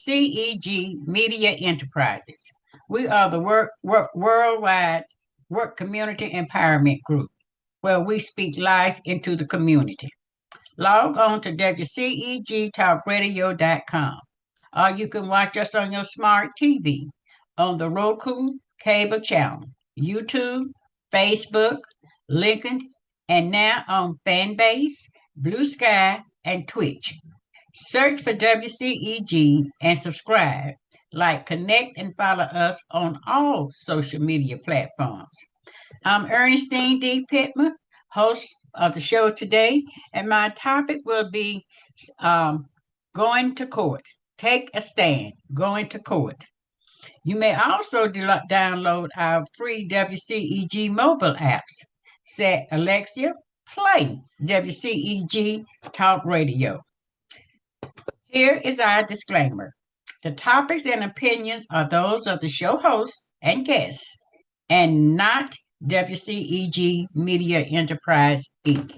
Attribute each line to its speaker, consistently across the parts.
Speaker 1: WCEG Media Enterprises. We are the worldwide work community empowerment group where we speak life into the community. Log on to WCEGTalkRadio.com, or you can watch us on your smart TV, on the Roku cable channel, YouTube, Facebook, LinkedIn, and now on Fanbase, Blue Sky, and Twitch. Search for WCEG and subscribe, like, connect, and follow us on all social media platforms. I'm Ernestine D. Pittman, host of the show today, and my topic will be um, going to court. Take a stand, going to court. You may also download our free WCEG mobile apps. Set Alexa, play WCEG Talk Radio. Here is our disclaimer. The topics and opinions are those of the show hosts and guests, and not WCEG Media Enterprise, Inc.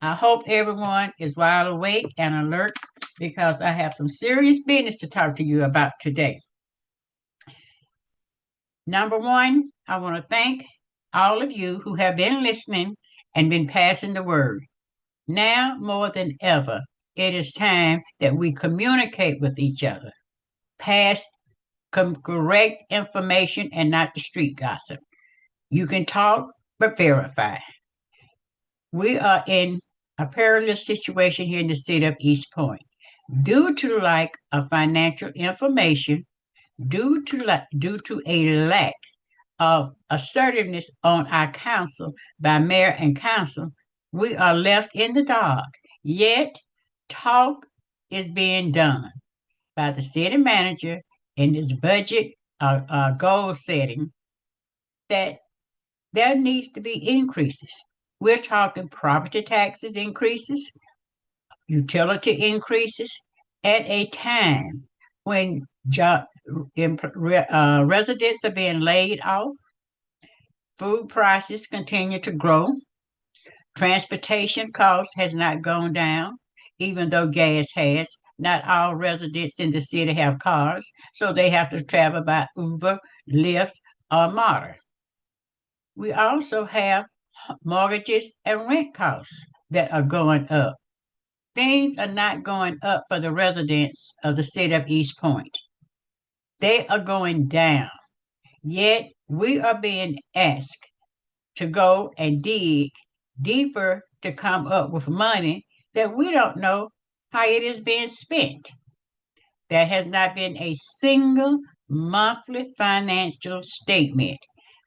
Speaker 1: I hope everyone is wide awake and alert because I have some serious business to talk to you about today. Number one, I want to thank all of you who have been listening and been passing the word. Now more than ever, it is time that we communicate with each other, pass correct information and not the street gossip. You can talk, but verify. We are in a perilous situation here in the city of East Point due to lack of financial information, due to a lack of assertiveness on our council by mayor and council. We are left in the dark. Yet talk is being done by the city manager in his budget goal setting that there needs to be increases. We're talking property taxes increases, utility increases at a time when residents are being laid off, food prices continue to grow, transportation costs has not gone down, even though gas has. Not all residents in the city have cars, so they have to travel by Uber, Lyft, or Marta. We also have mortgages and rent costs that are going up. Things are not going up for the residents of the city of East Point. They are going down. Yet we are being asked to go and dig deeper to come up with money that we don't know how it is being spent. There has not been a single monthly financial statement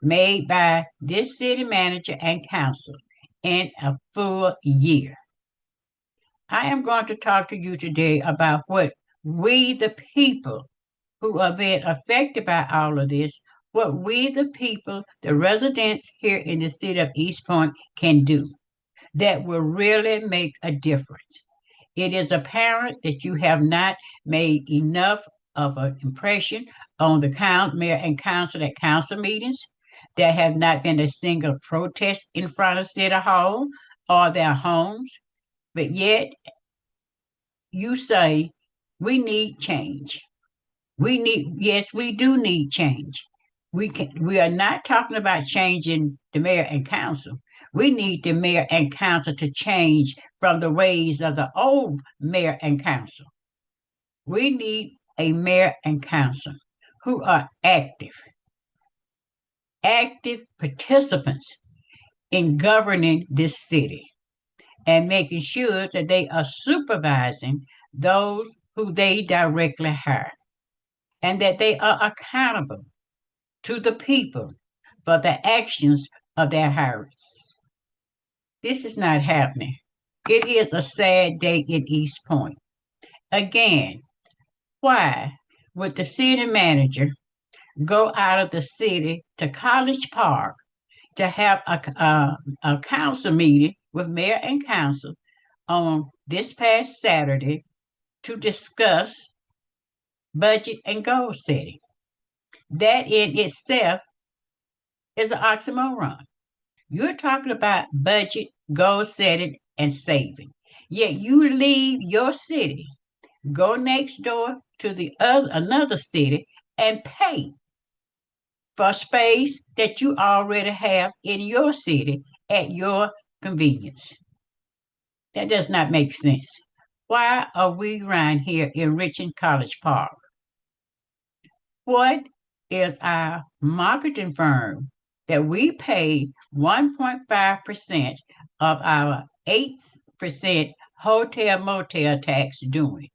Speaker 1: made by this city manager and council in a full year. I am going to talk to you today about what we, the people who are being affected by all of this, what we, the people, the residents here in the city of East Point, can do that will really make a difference. It is apparent that you have not made enough of an impression on the mayor and council at council meetings. There have not been a single protest in front of City Hall or their homes, but yet you say we need change. Yes, we do need change. We are not talking about changing the mayor and council. We need the mayor and council to change from the ways of the old mayor and council. We need a mayor and council who are active participants in governing this city and making sure that they are supervising those who they directly hire and that they are accountable to the people for the actions of their hires. This is not happening. It is a sad day in East Point. Again, why would the city manager go out of the city to College Park to have a council meeting with mayor and council on this past Saturday to discuss budget and goal setting? That in itself is an oxymoron. You're talking about budget, goal setting, and saving. Yet you leave your city, Go next door to the other another city and pay for space that you already have in your city at your convenience. That does not make sense. Why are we around here enriching College Park? What is our marketing firm that we pay 1.5% of our 8% hotel motel tax doing?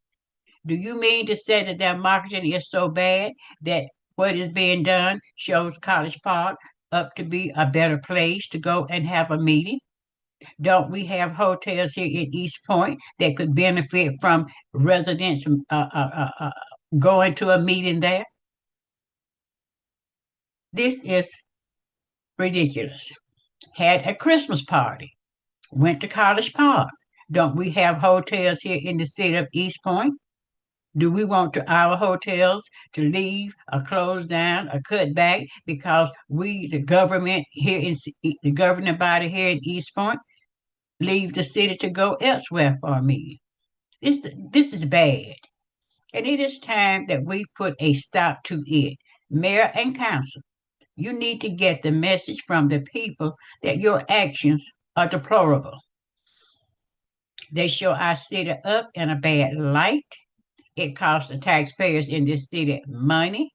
Speaker 1: Do you mean to say that their marketing is so bad that what is being done shows College Park up to be a better place to go and have a meeting? Don't we have hotels here in East Point that could benefit from residents going to a meeting there? This is ridiculous. Had a Christmas party, went to College Park. Don't we have hotels here in the city of East Point? Do we want our hotels to leave or close down or cut back because we, the government here in the governing body here in East Point, leave the city to go elsewhere for a meeting? This is bad, and it is time that we put a stop to it. Mayor and council, you need to get the message from the people that your actions are deplorable. They show our city up in a bad light. It costs the taxpayers in this city money.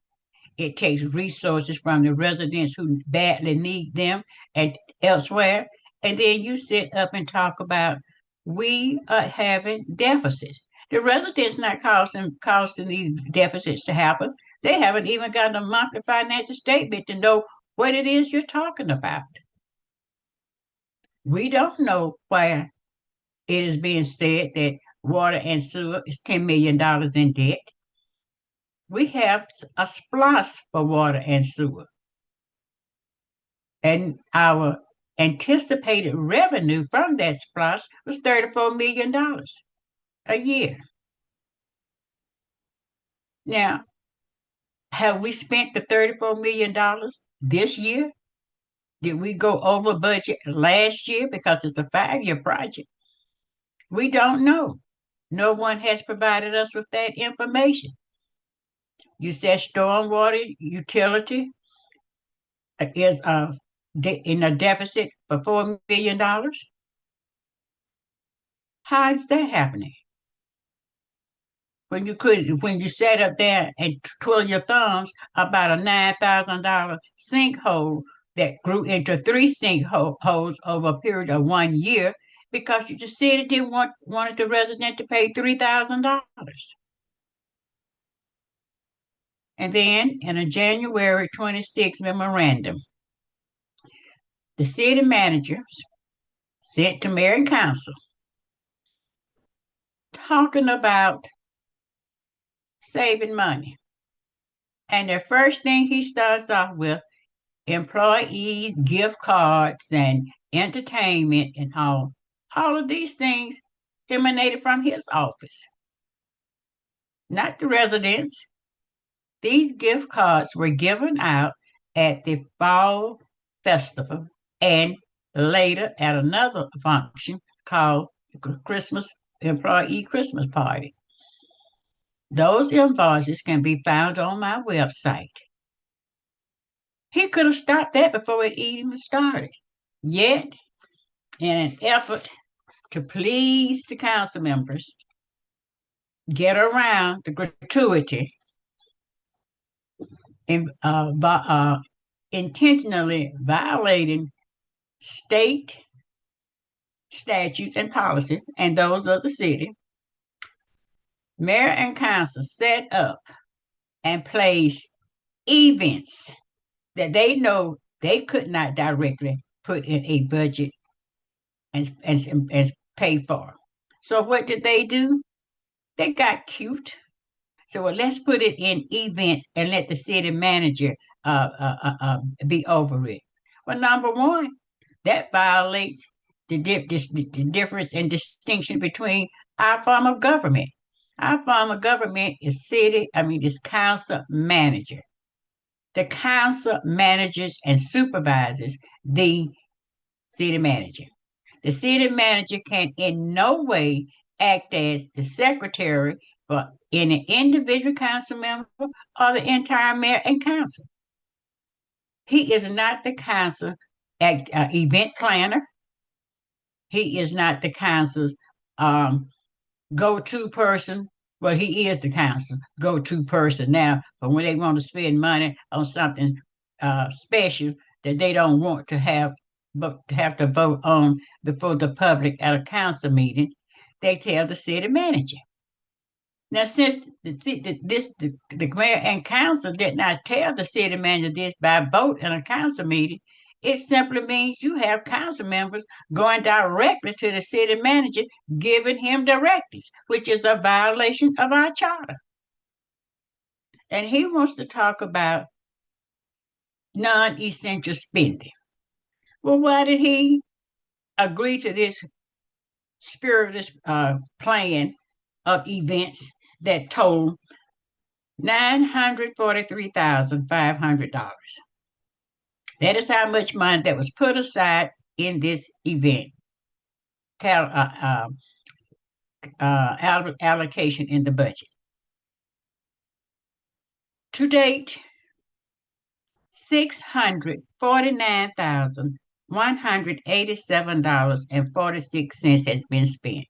Speaker 1: It takes resources from the residents who badly need them and elsewhere. And then you sit up and talk about we are having deficits. The residents not costing these deficits to happen. They haven't even gotten a monthly financial statement to know what it is you're talking about. We don't know where it is being said that water and sewer is $10 million in debt. We have a SPLOST for water and sewer. And our anticipated revenue from that SPLOST was $34 million a year. Now, have we spent the $34 million this year? Did we go over budget last year because it's a 5-year project? We don't know. No one has provided us with that information. You said stormwater utility is in a deficit for $4 million. How is that happening? When you sat up there and twirl your thumbs about a $9,000 sinkhole that grew into 3 sinkholes over a period of 1 year because you just said it didn't wanted the resident to pay $3,000. And then in a January 26 memorandum, the city managers sent to mayor and council talking about saving money. And the first thing he starts off with employees, gift cards, and entertainment and all. All of these things emanated from his office, not the residents. These gift cards were given out at the fall festival and later at another function called Christmas Employee Christmas Party. Those invoices can be found on my website. He could have stopped that before it even started. Yet, in an effort to please the council members, get around the gratuity, and intentionally violating state statutes and policies and those of the city, mayor and council set up and placed events that they know they could not directly put in a budget and pay for. So what did they do? They got cute. So let's put it in events and let the city manager be over it. Well, number one, that violates the difference and distinction between our form of government. Our form of government is is council manager. The council manages and supervises the city manager. The city manager can in no way act as the secretary for any individual council member or the entire mayor and council. He is not the council event planner. He is not the council's go-to person. Well, he is the council go-to person now for when they want to spend money on something special that they don't want to have, but have to vote on before the public at a council meeting. They tell the city manager. Now, since the mayor and council did not tell the city manager this by vote in a council meeting, it simply means you have council members going directly to the city manager, giving him directives, which is a violation of our charter. And he wants to talk about non-essential spending. Well, why did he agree to this spurious plan of events that total $943,500? That is how much money that was put aside in this event allocation in the budget. To date, $649,187.46 has been spent,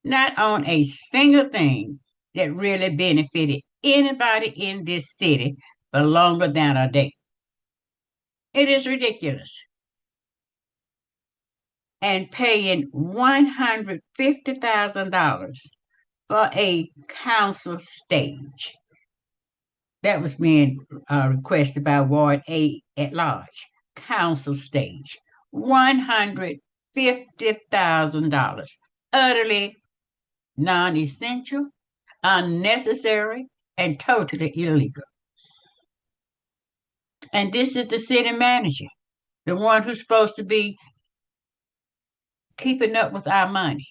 Speaker 1: not on a single thing that really benefited anybody in this city for longer than a day. It is ridiculous. And paying $150,000 for a council stage. That was being requested by Ward A at large. Council stage. $150,000. Utterly non-essential, unnecessary, and totally illegal. And this is the city manager, the one who's supposed to be keeping up with our money,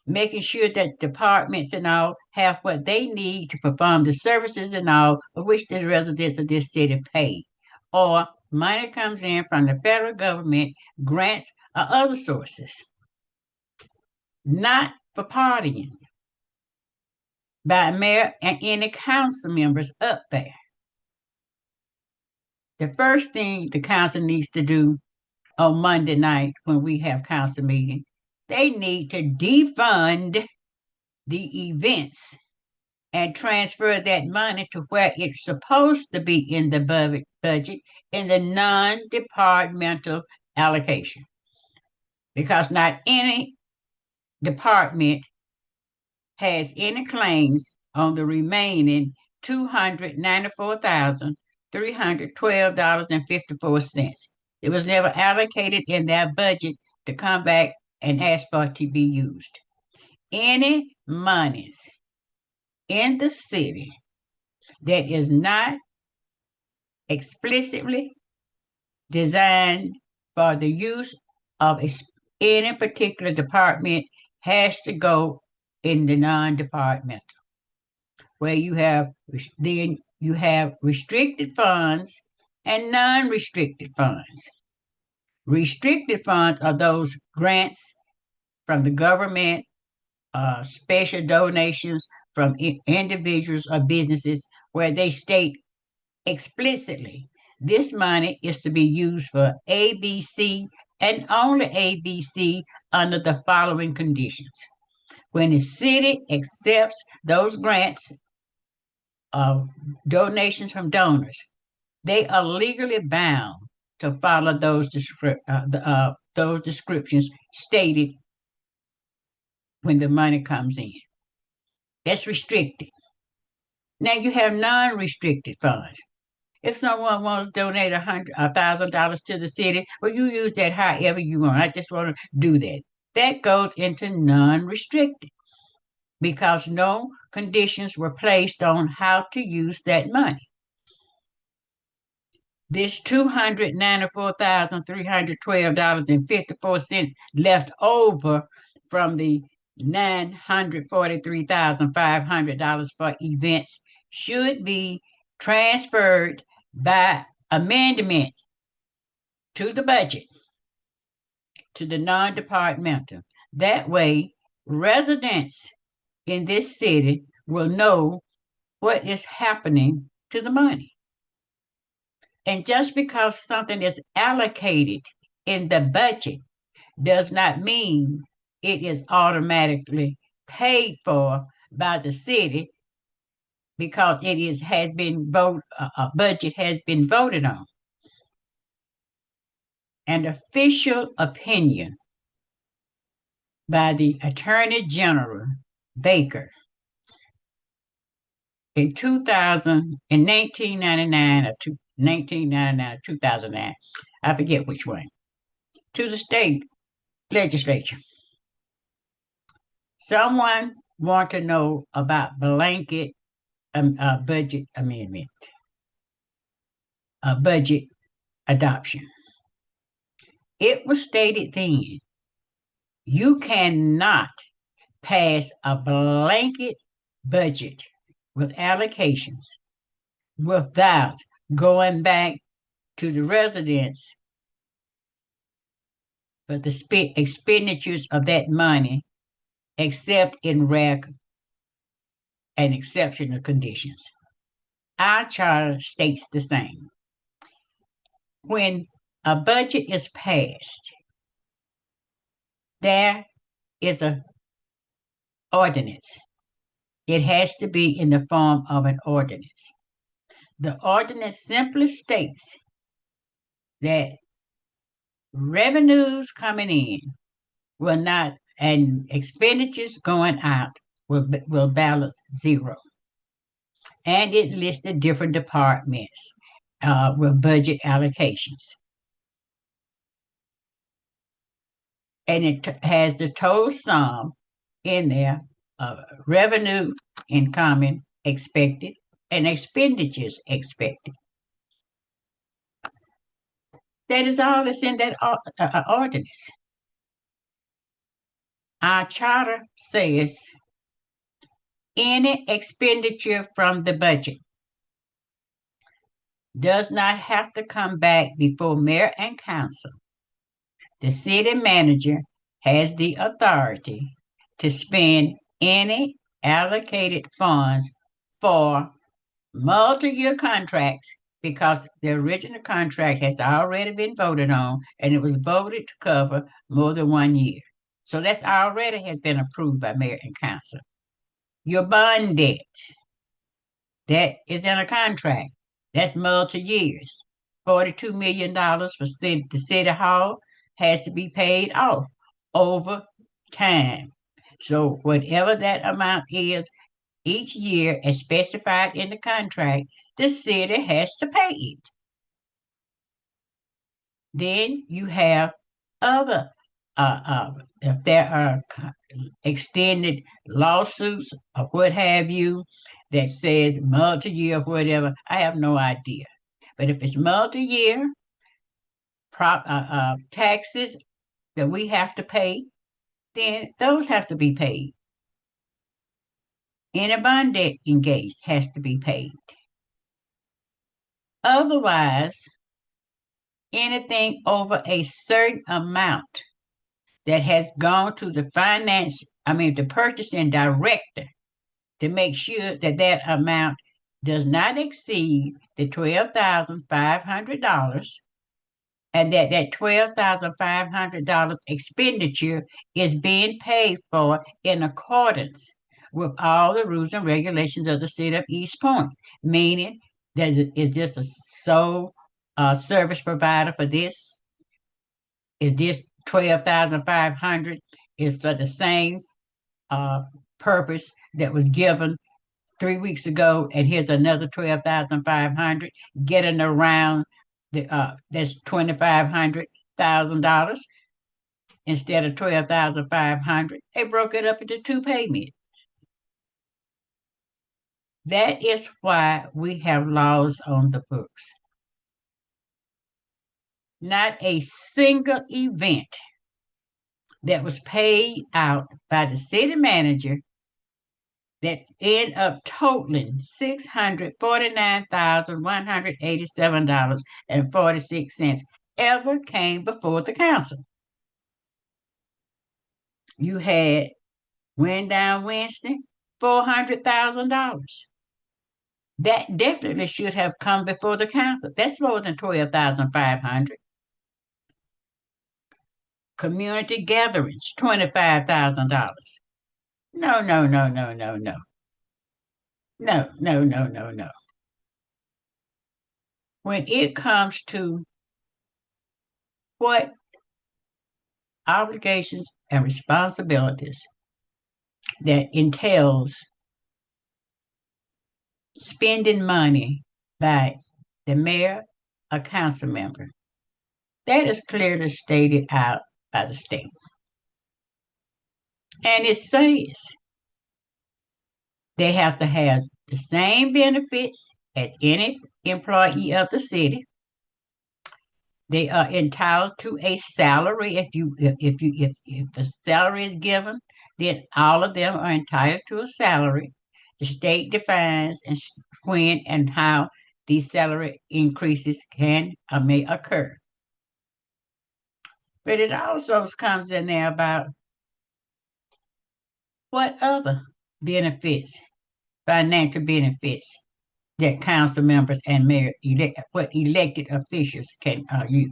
Speaker 1: making sure that departments and all have what they need to perform the services and all of which the residents of this city pay. Or money comes in from the federal government, grants, or other sources. Not for partying by mayor and any council members up there. The first thing the council needs to do on Monday night when we have council meeting, they need to defund the events and transfer that money to where it's supposed to be in the budget in the non-departmental allocation. Because not any department has any claims on the remaining $294,312.54. It was never allocated in their budget to come back and ask for it to be used. Any monies in the city that is not explicitly designed for the use of any particular department has to go in the non-departmental, where you have restricted funds and non-restricted funds. Restricted funds are those grants from the government, special donations from individuals or businesses where they state explicitly this money is to be used for ABC and only ABC under the following conditions. When the city accepts those grants of donations from donors, they are legally bound to follow those descriptions stated when the money comes in. That's restricted. Now you have non-restricted funds. If someone wants to donate $1,000 to the city, well, you use that however you want. I just want to do that. That goes into non-restricted because no conditions were placed on how to use that money. This $294,312.54 left over from the $943,500 for events should be transferred by amendment to the budget, to the non-departmental. That way, residents in this city will know what is happening to the money. And just because something is allocated in the budget does not mean it is automatically paid for by the city because it is has been vote a budget has been voted on. An official opinion by the Attorney General Baker in 2000 in 1999 or 1999 or 2009, I forget which one, to the state legislature. Someone want to know about blanket budget amendment, budget adoption. It was stated then you cannot pass a blanket budget with allocations without going back to the residents for the expenditures of that money, except in rare and exceptional conditions. Our charter states the same. When a budget is passed, there is an ordinance. It has to be in the form of an ordinance. The ordinance simply states that revenues coming in will not, and expenditures going out will balance zero. And it lists the different departments with budget allocations. And it has the total sum in there of revenue incoming expected and expenditures expected. That is all that's in that ordinance. Our charter says any expenditure from the budget does not have to come back before mayor and council. The city manager has the authority to spend any allocated funds for multi-year contracts because the original contract has already been voted on and it was voted to cover more than 1 year. So that's already has been approved by mayor and council. Your bond debt, that is in a contract. That's multi-years. $42 million for the city hall has to be paid off over time. So whatever that amount is each year as specified in the contract, the city has to pay it. Then you have other, if there are extended lawsuits or what have you that says multi-year, whatever, I have no idea. But if it's multi-year, taxes that we have to pay, then those have to be paid. Any bond debt engaged has to be paid. Otherwise, anything over a certain amount that has gone to the the purchasing director to make sure that that amount does not exceed the $12,500 and that $12,500 expenditure is being paid for in accordance with all the rules and regulations of the city of East Point, meaning that is this a sole service provider for this? Is this 12,500 is for the same purpose that was given 3 weeks ago, and here's another 12,500 getting around the that's $2,500,000 instead of 12,500. They broke it up into two payments. That is why we have laws on the books. Not a single event that was paid out by the city manager that ended up totaling $649,187.46 ever came before the council. You had Wind Down Wednesday, $400,000. That definitely should have come before the council. That's more than 12,500. Community gatherings, $25,000. No, no, no, no, no, no. No, no, no, no, no. When it comes to what obligations and responsibilities that entails spending money by the mayor or council member, that is clearly stated out by the state. And it says they have to have the same benefits as any employee of the city. They are entitled to a salary. If the salary is given, then all of them are entitled to a salary. The state defines when and how these salary increases can or may occur. But it also comes in there about what other benefits, financial benefits, that council members and mayor what elected officials can use.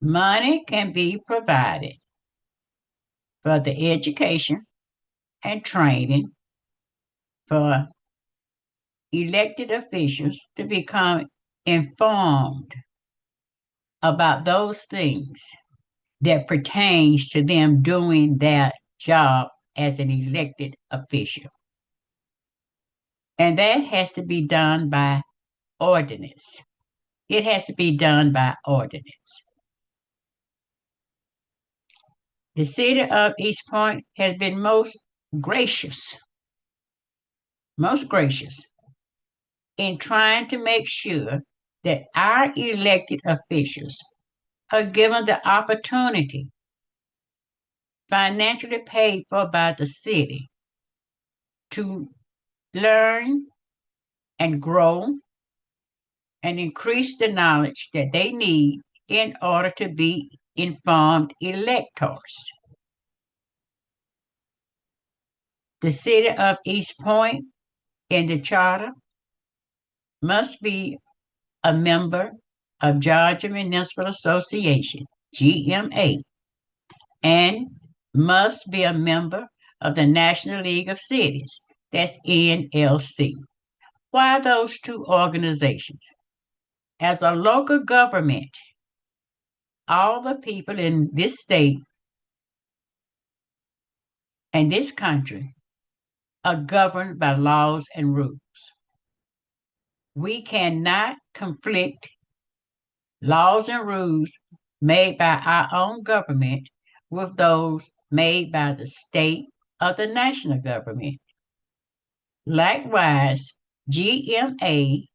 Speaker 1: Money can be provided for the education and training for elected officials to become informed about those things that pertains to them doing their job as an elected official. And that has to be done by ordinance. It has to be done by ordinance. The city of East Point has been most gracious in trying to make sure that our elected officials are given the opportunity, financially paid for by the city, to learn and grow and increase the knowledge that they need in order to be informed electors. The city of East Point in the charter must be a member of Georgia Municipal Association, GMA, and must be a member of the National League of Cities, that's NLC. Why those two organizations? As a local government, all the people in this state and this country are governed by laws and rules. We cannot conflict laws and rules made by our own government with those made by the state or the national government. Likewise, GMA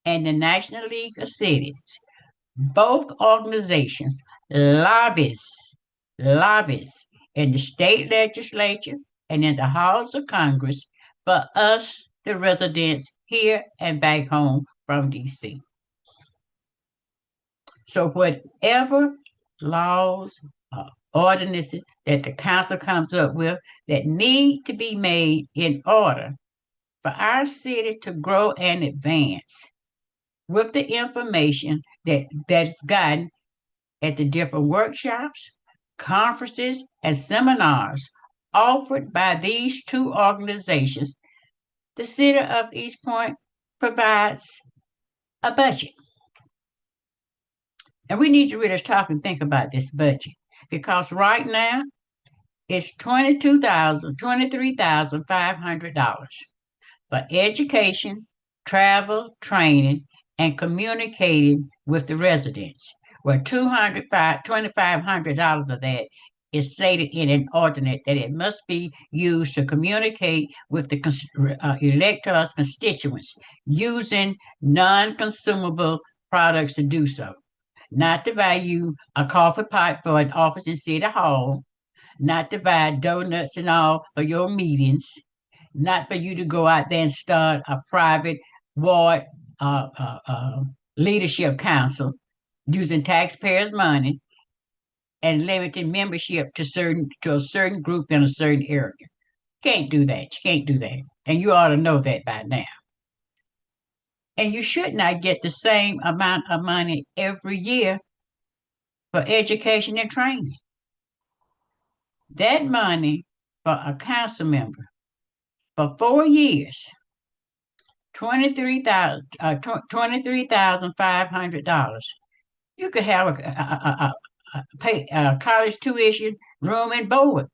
Speaker 1: and the National League of Cities, both organizations lobbies in the state legislature and in the halls of Congress for us, the residents here and back home from DC. So whatever laws or ordinances that the council comes up with that need to be made in order for our city to grow and advance with the information that's gotten at the different workshops, conferences, and seminars offered by these two organizations, the city of East Point provides a budget. And we need to really talk and think about this budget because right now it's $23,500 for education, travel, training, and communicating with the residents, where $2,500 of that is stated in an ordinance that it must be used to communicate with the electors' constituents using non-consumable products to do so. Not to buy you a coffee pot for an office in City Hall, not to buy donuts and all for your meetings, not for you to go out there and start a private ward leadership council using taxpayers' money and limiting membership to a certain group in a certain area. Can't do that. You can't do that. And you ought to know that by now. And you should not get the same amount of money every year for education and training. That money for a council member for 4 years, 23,500. You could have a college tuition, room and board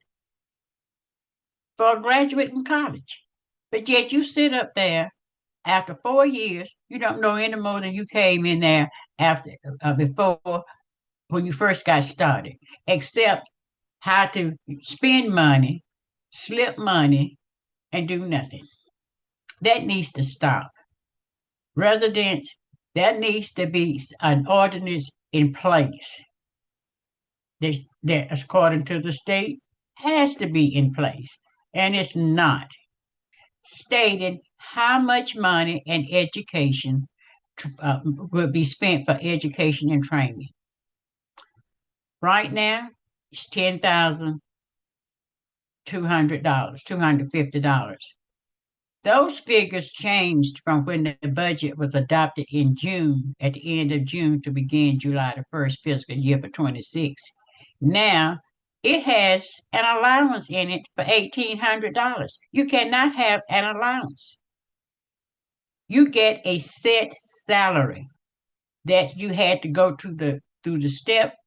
Speaker 1: for a graduate from college. But yet you sit up there after 4 years, you don't know any more than you came in there after before when you first got started, except how to spend money, slip money, and do nothing. That needs to stop. Residents, there needs to be an ordinance in place that, according to the state, has to be in place. And it's not stating how much money and education will be spent for education and training. Right now, it's $10,200, $250. Those figures changed from when the budget was adopted in June, at the end of June to begin July the 1st fiscal year for 26. Now, it has an allowance in it for $1,800. You cannot have an allowance. You get a set salary that you had to go through the step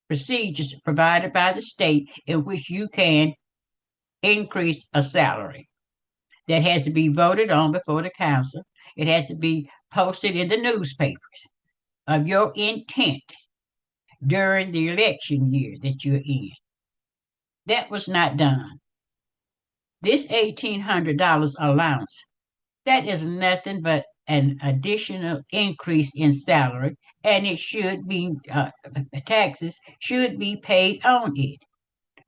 Speaker 1: procedures provided by the state in which you can increase a salary. That has to be voted on before the council. It has to be posted in the newspapers of your intent during the election year that you're in. That was not done. This $1,800 allowance, that is nothing but an additional increase in salary, and it should be taxes should be paid on it.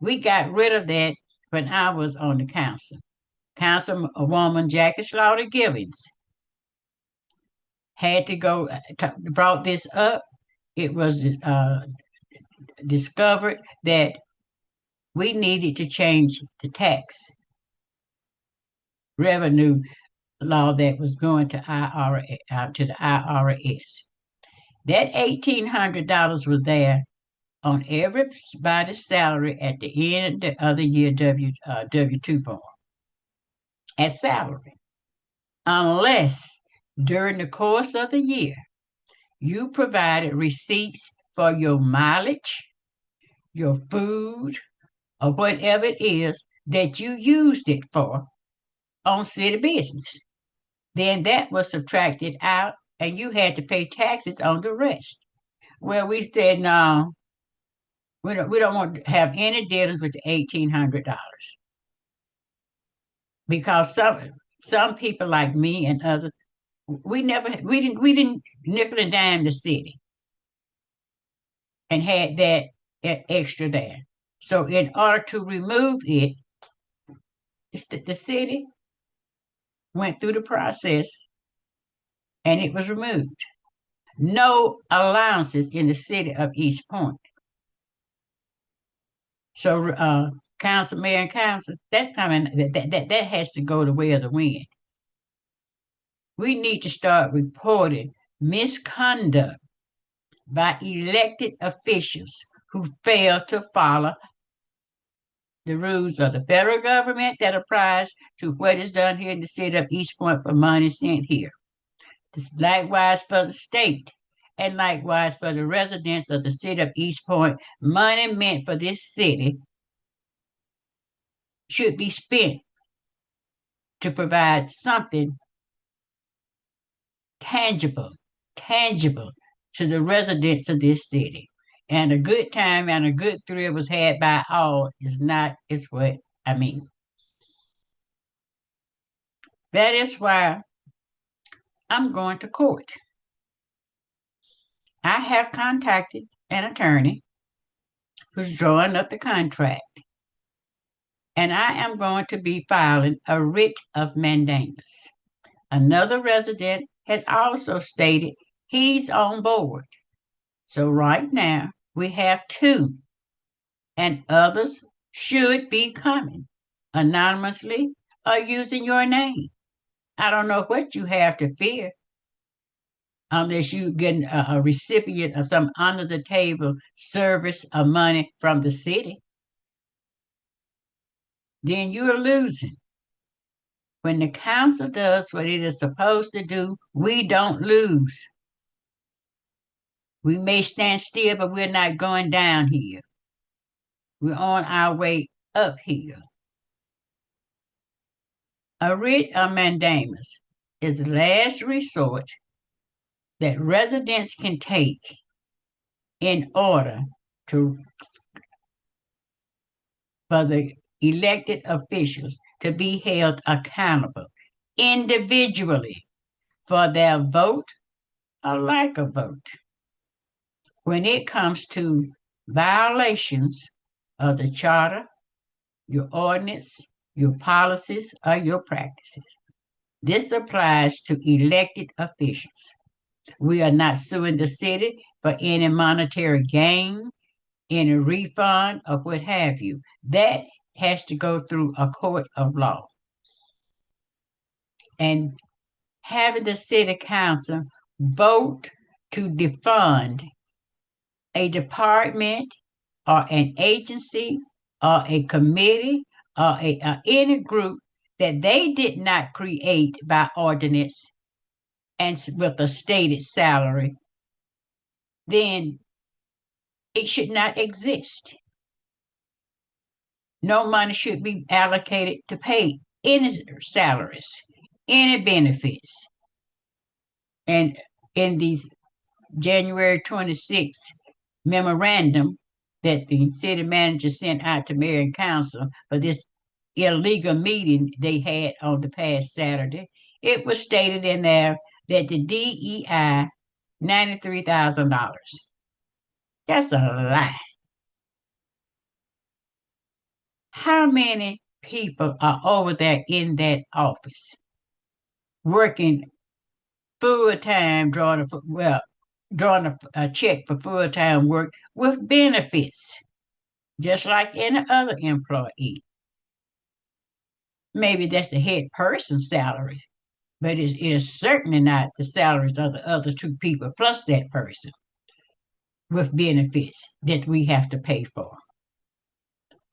Speaker 1: We got rid of that when I was on the council. Councilwoman Jackie Slaughter Givens had to go, brought this up. It was discovered that we needed to change the tax revenue law that was going to to the IRS. That $1,800 was there on everybody's salary at the end of the year W-2 form as salary, unless during the course of the year you provided receipts for your mileage, your food, or whatever it is that you used it for on city business. Then that was subtracted out and you had to pay taxes on the rest. Well, we said, no, we don't want to have any dealings with the $1,800 because some people like me and others, we didn't nickel and dime the city and had that extra there. So in order to remove it, the city went through the process and it was removed. No allowances in the city of East Point. So council, mayor, and council, that's coming. That has to go the way of the wind. We need to start reporting misconduct by elected officials who fail to follow the rules of the federal government that applies to what is done here in the city of East Point for money sent here. This likewise for the state, and likewise for the residents of the city of East Point. Money meant for this city should be spent to provide something tangible to the residents of this city. And a good time and a good thrill was had by all is what I mean. That is why I'm going to court. I have contacted an attorney who's drawing up the contract, and I am going to be filing a writ of mandamus. Another resident has also stated he's on board. So right now we have two, and others should be coming. anonymously, or using your name. I don't know what you have to fear unless you get a recipient of some under the table service of money from the city. Then you're losing. When the council does what it is supposed to do, we don't lose. We may stand still, but we're not going down here. We're on our way up here. A writ of mandamus is the last resort that residents can take in order to for the elected officials to be held accountable individually for their vote or lack of vote. When it comes to violations of the charter, your ordinance, your policies, or your practices. This applies to elected officials. We are not suing the city for any monetary gain, any refund, or what have you. That has to go through a court of law. And having the city council vote to defund a department or an agency or a committee or any group that they did not create by ordinance and with a stated salary, then it should not exist. No money should be allocated to pay any salaries, any benefits. And in the January 26th memorandum that the city manager sent out to mayor and council for this illegal meeting they had on the past Saturday, it was stated in there that the DEI $93,000. That's a lie. How many people are over there in that office working full time, drawing a check for full time work with benefits, just like any other employee? Maybe that's the head person's salary, but it is certainly not the salaries of the other two people plus that person with benefits that we have to pay for.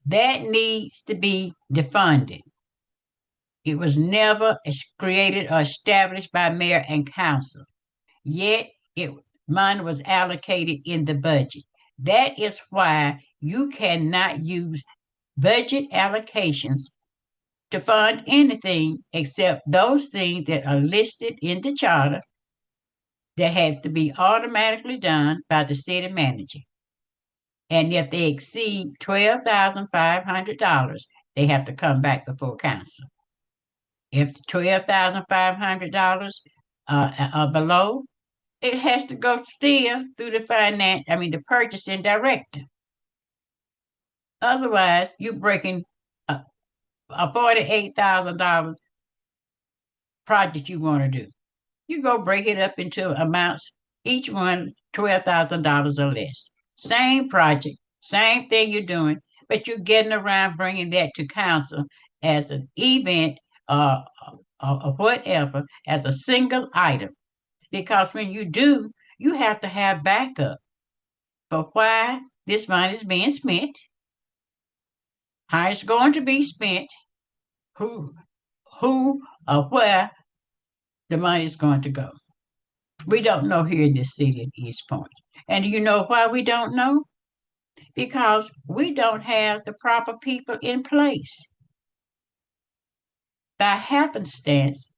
Speaker 1: That needs to be defunded. It was never created or established by mayor and council. Yet money was allocated in the budget. That is why you cannot use budget allocations to fund anything except those things that are listed in the charter that have to be automatically done by the city manager. And if they exceed $12,500, they have to come back before council. If $12,500 are below, it has to go still through the purchasing director. Otherwise, you're breaking a $48,000 project you want to do. You go break it up into amounts, each one $12,000 or less. Same project, same thing you're doing, but you're getting around bringing that to council as an event or whatever, as a single item. Because when you do, you have to have backup for why this money is being spent, how it's going to be spent, who or where the money is going to go. We don't know here in this city in East Point. And do you know why we don't know? Because we don't have the proper people in place. By happenstance,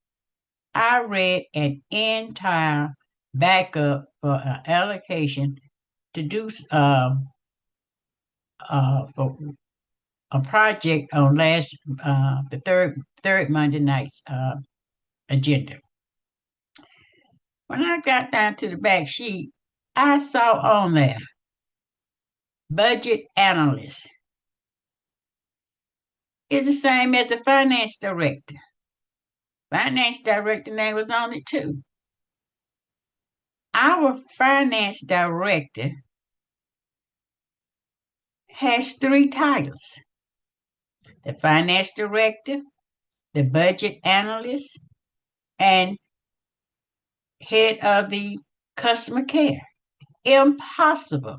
Speaker 1: I read an entire backup for an allocation to do for a project on the third Monday night's agenda. When I got down to the back sheet, I saw on there budget analyst. It's the same as the finance director. Finance director name was on it too. Our finance director has 3 titles. the finance director, the budget analyst, and head of the customer care. Impossible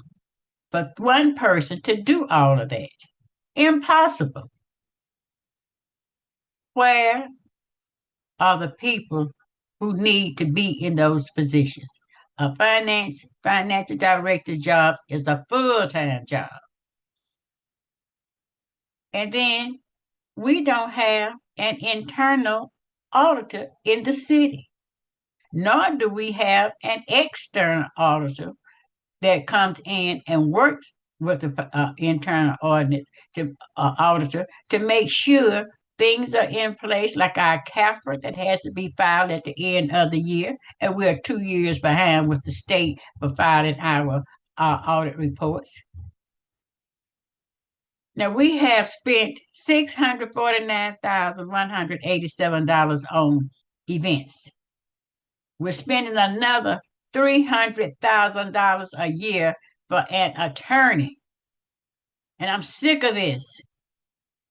Speaker 1: for one person to do all of that. Impossible. Where are the people who need to be in those positions? A financial director job is a full-time job. And then we don't have an internal auditor in the city, nor do we have an external auditor that comes in and works with the internal auditor to make sure things are in place, like our CAFRA that has to be filed at the end of the year, and we're 2 years behind with the state for filing our audit reports. Now we have spent $649,187 on events. We're spending another $300,000 a year for an attorney. And I'm sick of this.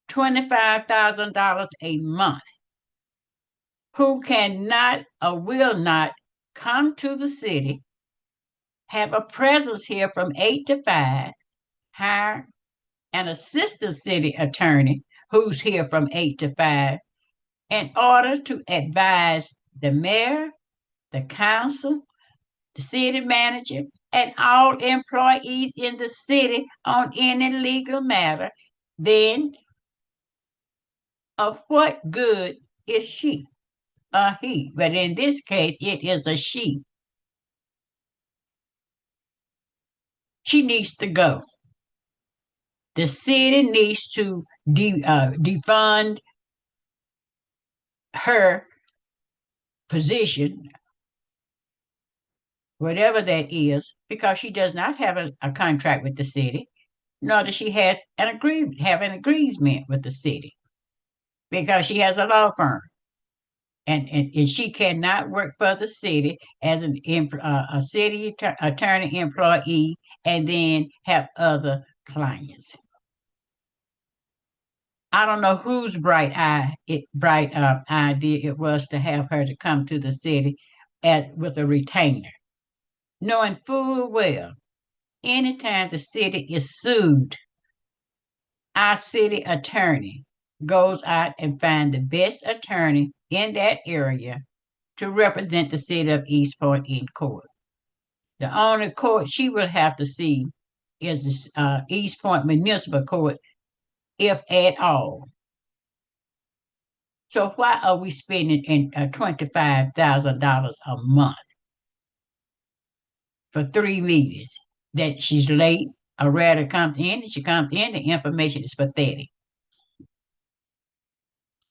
Speaker 1: $25,000 a month. Who cannot or will not come to the city, have a presence here from 8 to 5, hire an assistant city attorney who's here from 8 to 5 in order to advise the mayor, the council, the city manager, and all employees in the city on any legal matter, then of what good is she? A he, but in this case, it is a she. She needs to go. The city needs to defund her position, whatever that is, because she does not have a contract with the city, nor does she have an agreement with the city, because she has a law firm. And she cannot work for the city as a city attorney employee and then have other clients. I don't know whose bright idea it was to have her to come to the city with a retainer, knowing full well anytime the city is sued, our city attorney goes out and finds the best attorney in that area to represent the city of East Point in court. The only court she will have to see is the East Point Municipal Court, if at all. So why are we spending $25,000 a month for 3 meetings? That she's late, or rather comes in, and she comes in, the information is pathetic.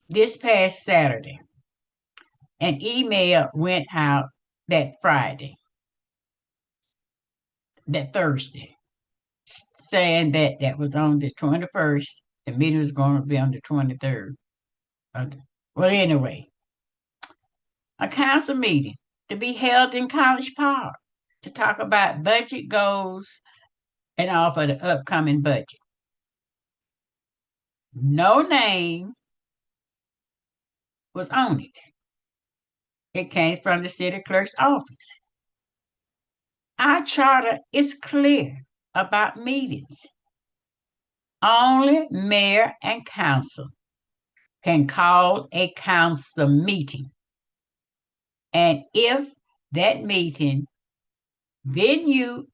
Speaker 1: This past Saturday, an email went out that Thursday, saying that was on the 21st. The meeting was going to be on the 23rd. Well, anyway, a council meeting to be held in College Park to talk about budget goals and all for the upcoming budget. No name was on it. It came from the city clerk's office. Our charter is clear about meetings. Only mayor and council can call a council meeting. And if that meeting venue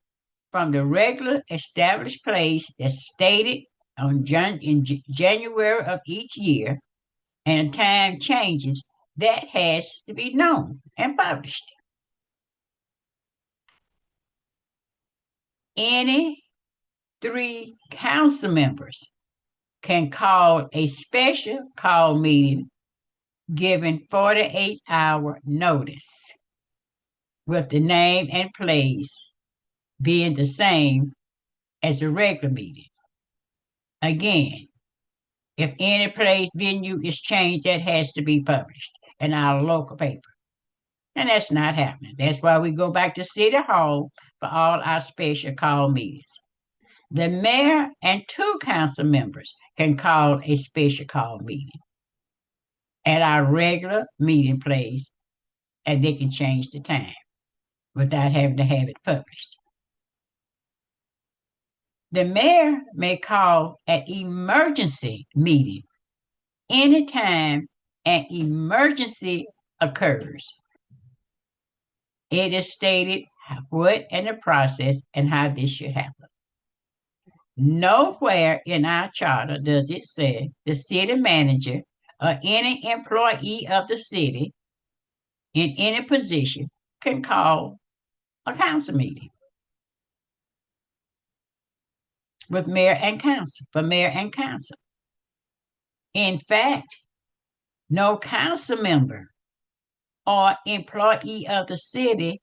Speaker 1: from the regular established place that's stated in January of each year and time changes, that has to be known and published. Any 3 council members can call a special call meeting giving 48-hour notice, with the name and place being the same as the regular meeting. Again, if any place venue is changed, that has to be published in our local paper. And that's not happening. That's why we go back to City Hall for all our special call meetings. The mayor and 2 council members can call a special call meeting at our regular meeting place, and they can change the time without having to have it published. The mayor may call an emergency meeting anytime an emergency occurs. It is stated what and the process and how this should happen. Nowhere in our charter does it say the city manager or any employee of the city in any position can call a council meeting with mayor and council, for mayor and council. In fact, no council member or employee of the city,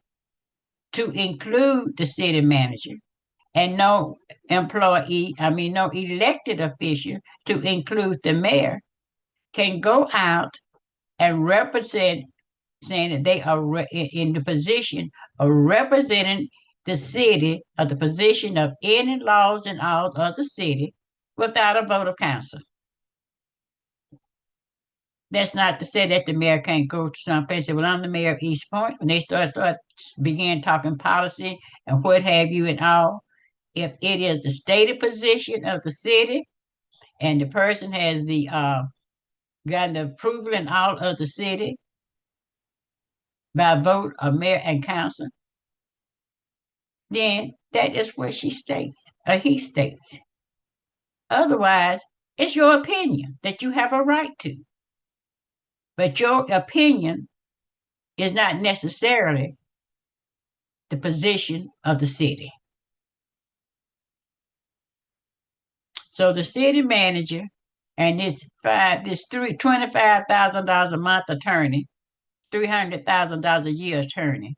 Speaker 1: to include the city manager, and no no elected official, to include the mayor, can go out and represent, saying that they are in the position of representing the city, or the position of any laws and all of the city, without a vote of council. That's not to say that the mayor can't go to some place and say, well, I'm the mayor of East Point. When they begin talking policy and what have you and all, if it is the stated position of the city and the person has gotten the approval and all of the city by vote of mayor and council, then that is what she states, or he states. Otherwise, it's your opinion that you have a right to. But your opinion is not necessarily the position of the city. So the city manager and this $25,000 a month attorney, $300,000 a year attorney,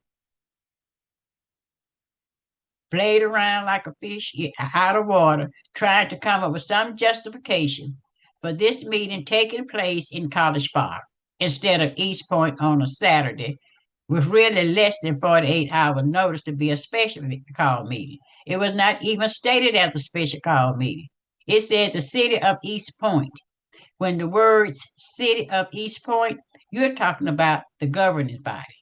Speaker 1: played around like a fish out of water, trying to come up with some justification for this meeting taking place in College Park instead of East Point on a Saturday, with really less than 48 hours notice to be a special call meeting. It was not even stated as a special call meeting. It said the city of East Point. When the words city of East Point, you're talking about the governing body.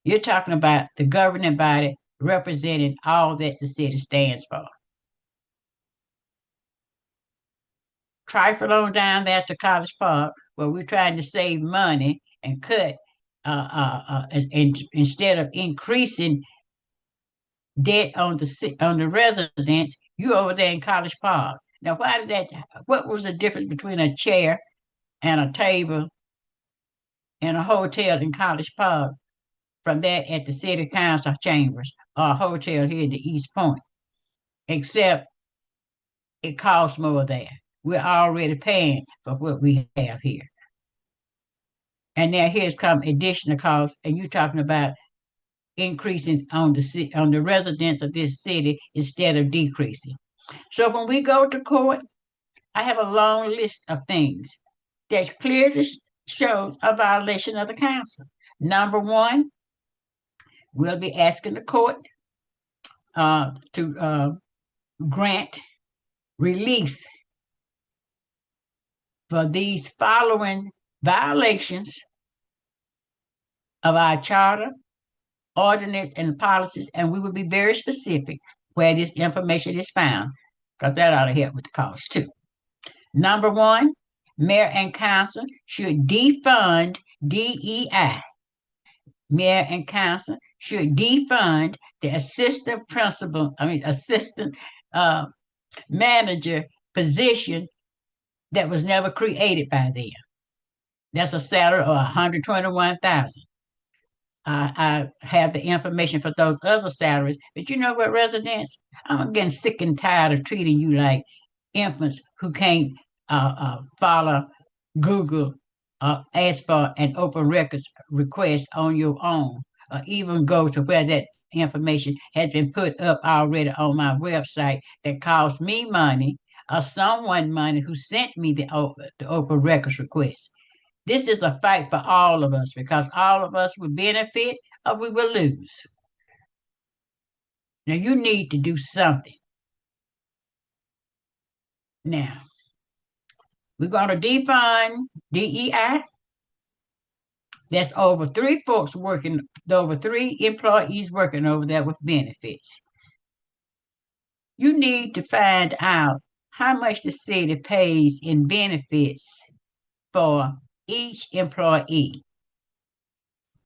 Speaker 1: You're talking about the governing body representing all that the city stands for. Trifle on down there to College Park, where we're trying to save money and cut, and instead of increasing debt on the residents, you over there in College Park. Now, why did that? What was the difference between a chair and a table in a hotel in College Park from that at the city council chambers or a hotel here in the East Point? Except it costs more there. We're already paying for what we have here. And now here's come additional costs, and you're talking about increasing on the residents of this city instead of decreasing. So when we go to court, I have a long list of things that clearly shows a violation of the council. Number one, we'll be asking the court to grant relief for these following violations of our charter, ordinance, and policies, and we will be very specific where this information is found, because that ought to help with the cost too. Number one, mayor and council should defund DEI. Mayor and council should defund the assistant manager position that was never created by them. That's a salary of $121,000. I have the information for those other salaries, but you know what, residents? I'm getting sick and tired of treating you like infants who can't follow Google, ask for an open records request on your own, or even go to where that information has been put up already on my website that cost me money, or someone money who sent me the open records request. This is a fight for all of us, because all of us will benefit or we will lose. Now, you need to do something. Now, We're going to defund DEI. That's over three folks working, over three employees working over there with benefits. You need to find out how much the city pays in benefits for each employee.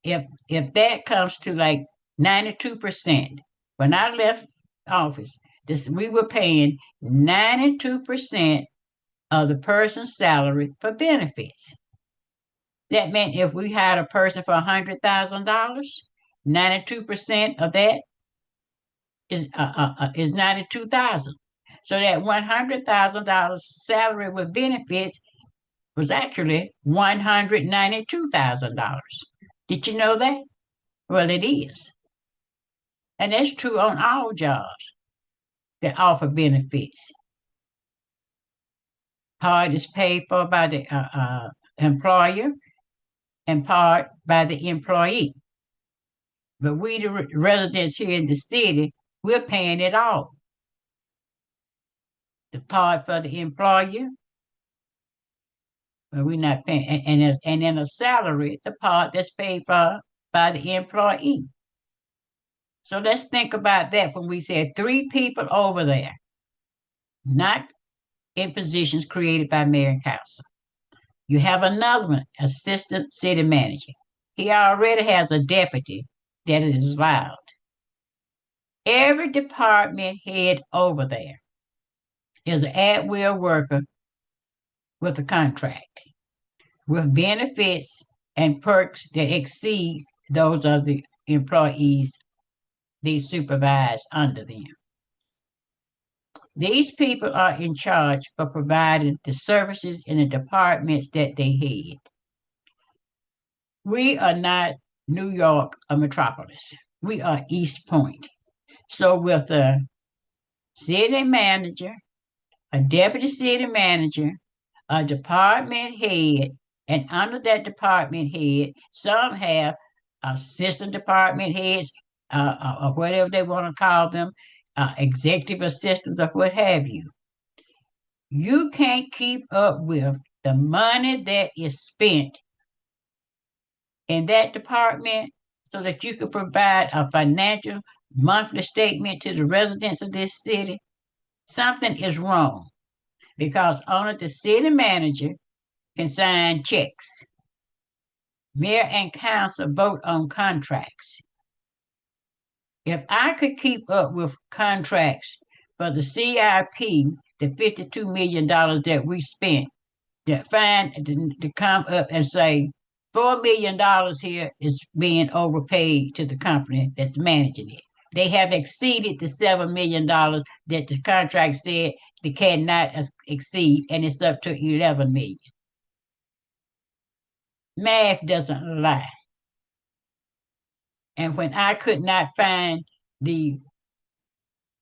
Speaker 1: If that comes to like 92%, when I left office, we were paying 92% of the person's salary for benefits. That meant if we had a person for $100,000, 92% of that is 92,000. So that $100,000 salary with benefits was actually $192,000. Did you know that? Well, it is. And that's true on all jobs that offer benefits. Part is paid for by the employer and part by the employee. But we, the residents here in the city, we're paying it all. The part for the employer, but we're not paying, and then a salary, the part that's paid for by the employee. So let's think about that when we said three people over there, not in positions created by mayor and council. You have another one, assistant city manager. He already has a deputy that is allowed. Every department head over there is an at-will worker with a contract, with benefits and perks that exceed those of the employees they supervise under them. These people are in charge for providing the services in the departments that they head. We are not New York, a metropolis. We are East Point. So with a city manager, a deputy city manager, a department head, and under that department head, some have assistant department heads, or whatever they want to call them, executive assistants, or what have you. You can't keep up with the money that is spent in that department so that you can provide a financial monthly statement to the residents of this city. Something is wrong because only the city manager can sign checks. Mayor and council vote on contracts. If I could keep up with contracts for the CIP, the $52 million that we spent, to come up and say $4 million here is being overpaid to the company that's managing it. They have exceeded the $7 million that the contract said they cannot exceed, and it's up to $11 million. Math doesn't lie. And when I could not find the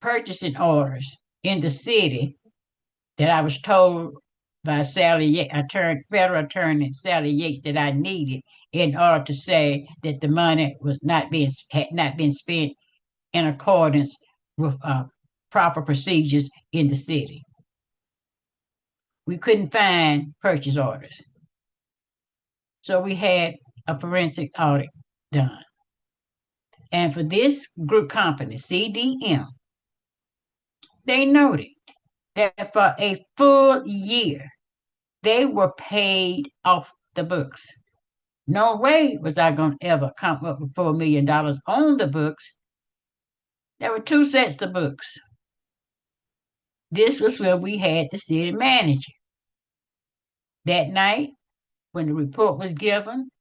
Speaker 1: purchasing orders in the city that I was told by federal attorney Sally Yates that I needed in order to say that the money had not been spent in accordance with proper procedures in the city. We couldn't find purchase orders. So we had a forensic audit done. And for this group company, CDM, they noted that for a full year, they were paid off the books. No way was I going to ever come up with $4 million on the books. There were two sets of books. This was when we had the city manager. That night, when the report was given,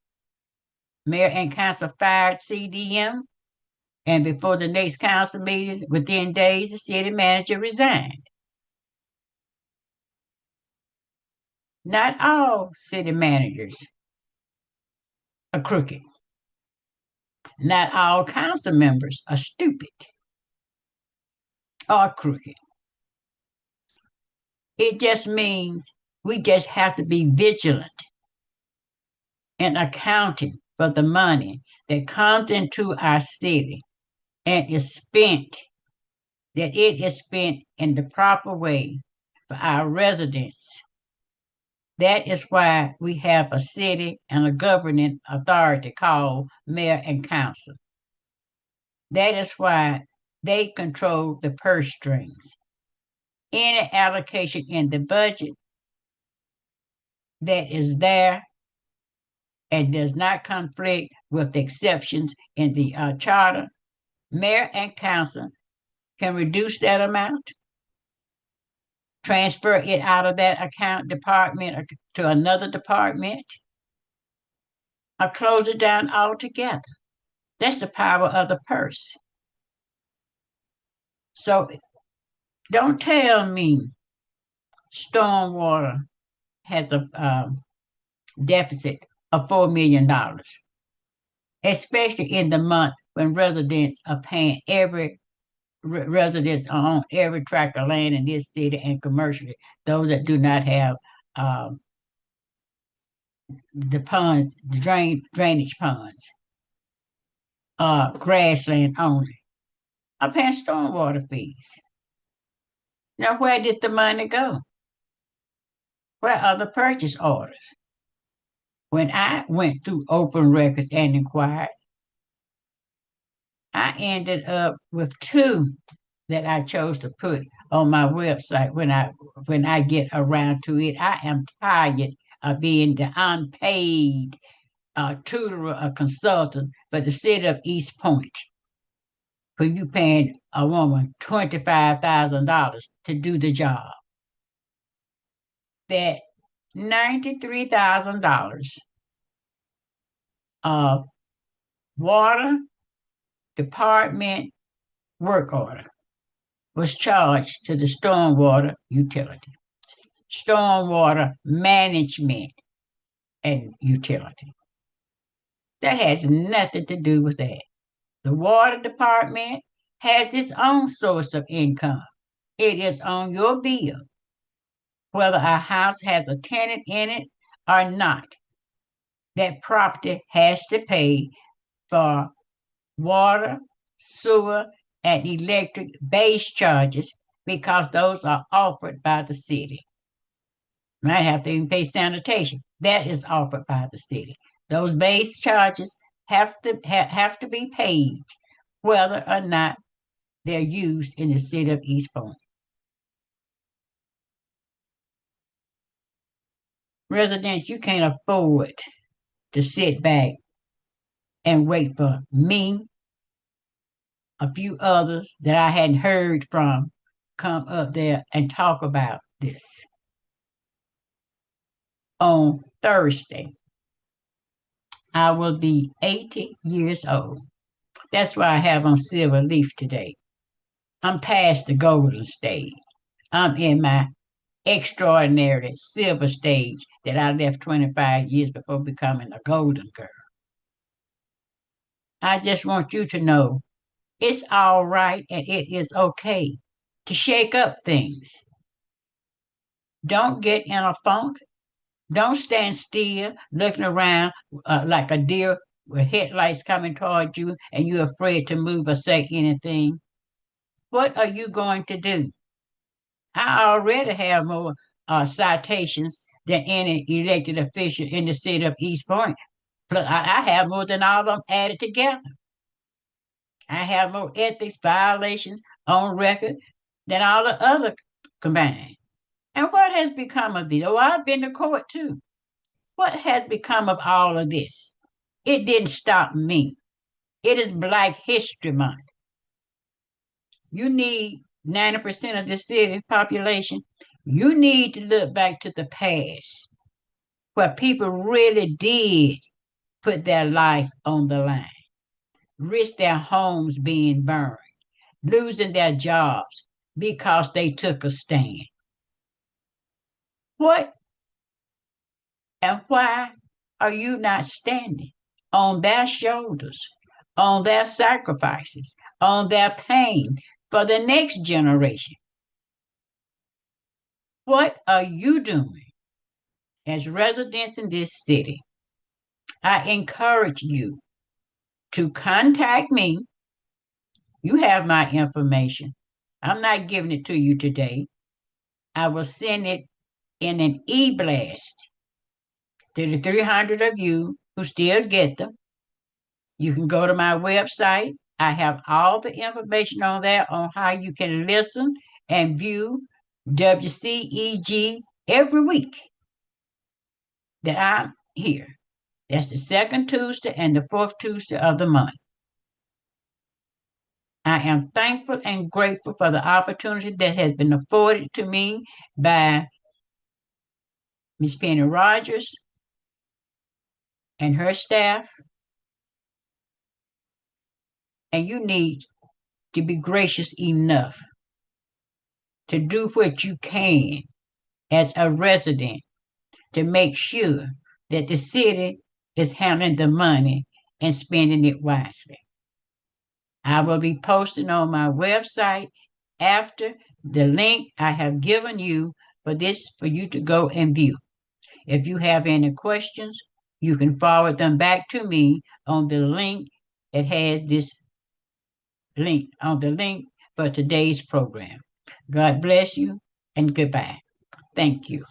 Speaker 1: mayor and council fired CDM, and before the next council meeting, within days, the city manager resigned. Not all city managers are crooked. Not all council members are stupid or crooked. It just means we just have to be vigilant in accounting for the money that comes into our city and is spent, that it is spent in the proper way for our residents That is why we have a city and a governing authority called mayor and council. That is why they control the purse strings. Any allocation in the budget that is there and does not conflict with the exceptions in the charter, mayor and council can reduce that amount, transfer it out of that account department to another department, or close it down altogether. That's the power of the purse. So don't tell me stormwater has a deficit of $4 million, especially in the month when residents are paying residents on every tract of land in this city and commercially. Those that do not have um, the ponds, the drainage ponds, grassland only, are paying stormwater fees. Now, where did the money go? Where are the purchase orders? When I went through open records and inquired, I ended up with two that I chose to put on my website when I get around to it. I am tired of being the unpaid tutor or consultant for the city of East Point. For you paying a woman $25,000 to do the job. That $93,000 of water department work order was charged to the stormwater utility, stormwater management and utility. That has nothing to do with that. The water department has its own source of income. It is on your bill, whether a house has a tenant in it or not. That property has to pay for water, sewer, and electric base charges because those are offered by the city. Might have to even pay sanitation. That is offered by the city. Those base charges have to be paid, whether or not they're used in the city of East Point. Residents, you can't afford to sit back and wait for me, a few others that I hadn't heard from, come up there and talk about this. On Thursday, I will be 80 years old. That's why I have on silver leaf today. I'm past the golden stage. I'm in my extraordinary silver stage that I left 25 years before becoming a golden girl. I just want you to know it's all right and it is okay to shake up things. Don't get in a funk. Don't stand still looking around like a deer with headlights coming toward you and you're afraid to move or say anything. What are you going to do? I already have more citations than any elected official in the city of East Point. Plus, I have more than all of them added together. I have more ethics violations on record than all the other combined. And what has become of these? Oh, I've been to court too. What has become of all of this? It didn't stop me. It is Black History Month. You need 90% of the city population. You need to look back to the past where people really did put their life on the line, risk their homes being burned, losing their jobs because they took a stand. What and why are you not standing on their shoulders, on their sacrifices, on their pain for the next generation? What are you doing as residents in this city? I encourage you to contact me. You have my information. I'm not giving it to you today. I will send it in an e-blast To the 300 of you who still get them, you can go to my website. I have all the information on there on how you can listen and view WCEG every week that I'm here. That's the second Tuesday and the fourth Tuesday of the month. I am thankful and grateful for the opportunity that has been afforded to me by Miss Penny Rogers and her staff. And you need to be gracious enough to do what you can as a resident to make sure that the city is handling the money and spending it wisely. I will be posting on my website after the link I have given you for you to go and view. If you have any questions, you can forward them back to me on the link that has this link for today's program. God bless you and goodbye. Thank you.